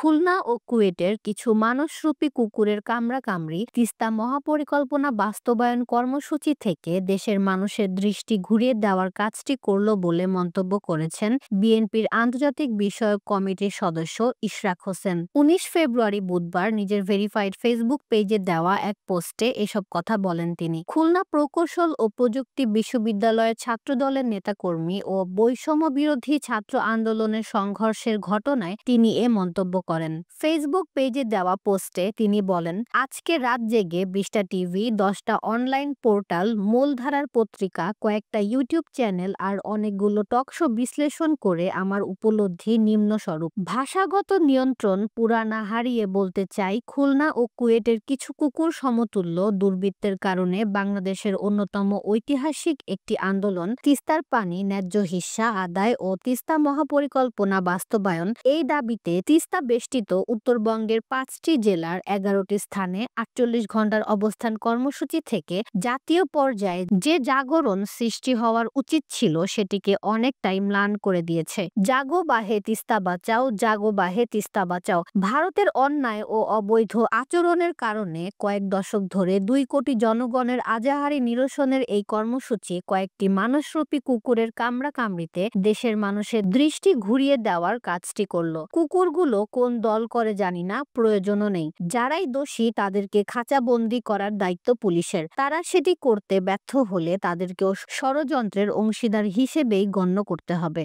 খুলনা ও কুয়েটের কিছু মানুষরূপী কুকুরের কামড়াকামড়ি তিস্তা মহাপরিকল্পনা বাস্তবায়ন কর্মসূচি থেকে দেশের মানুষের দৃষ্টি ঘুরিয়ে দেওয়ার কাজটি করল বলে মন্তব্য করেছেন বিএনপির আন্তর্জাতিক বিষয়ক কমিটির সদস্য ইশরাক হোসেন। 19 ফেব্রুয়ারি বুধবার নিজের ভেরিফাইড ফেসবুক পেজে দেওয়া এক পোস্টে এসব কথা বলেন তিনি। খুলনা প্রকৌশল ও প্রযুক্তি বিশ্ববিদ্যালয়ের ছাত্রদলের নেতাকর্মী ও বৈষম্য বিরোধী ছাত্র আন্দোলনের সংঘর্ষের ঘটনায় তিনি এ মন্তব্য করেন। ফেসবুক পেজে দেওয়া পোস্টে তিনি বলেন, আজকে রাত জেগে 20টা টিভি, 10টা অনলাইন পোর্টাল, মূলধারার পত্রিকা, কয়েকটা ইউটিউব চ্যানেল আর অনেকগুলো টকশো বিশ্লেষণ করে আমার উপলব্ধি নিম্নস্বরূপ। ভাষাগত নিয়ন্ত্রণ পুরা না হারিয়ে বলতে চাই, খুলনা ও কুয়েটের কিছু কুকুর সমতুল্য দুর্বৃত্তের কারণে বাংলাদেশের অন্যতম ঐতিহাসিক একটি আন্দোলন তিস্তার পানি ন্যায্য হিস্যা আদায় ও তিস্তা মহাপরিকল্পনা বাস্তবায়ন, এই দাবিতে তিস্তা বেষ্টিত উত্তরবঙ্গের 5টি জেলার 11টি স্থানে 48 ঘণ্টার অবস্থান কর্মসূচি থেকে জাতীয় পর্যায়ে যে জাগরণ সৃষ্টি হওয়ার উচিত ছিল সেটিকে অনেকটাই ম্লান করে দিয়েছে। জাগো বাহে তিস্তা বাঁচাও, জাগো বাহে তিস্তা বাঁচাও। ভারতের অন্যায় ও অবৈধ আচরণের কারণে কয়েক দশক ধরে 2 কোটি জনগণের আজাহারি নিরসনের এই কর্মসূচি কয়েকটি মানুষরূপী কুকুরের কামড়াকামড়িতে দেশের মানুষের দৃষ্টি ঘুরিয়ে দেওয়ার কাজটি করল। কুকুরগুলো কোন দল করে জানি না, প্রয়োজনও নেই। যারাই দোষী তাদেরকে খাঁচাবন্দি করার দায়িত্ব পুলিশের। তারা সেটি করতে ব্যর্থ হলে তাদেরকেও ষড়যন্ত্রের অংশীদার হিসেবেই গণ্য করতে হবে।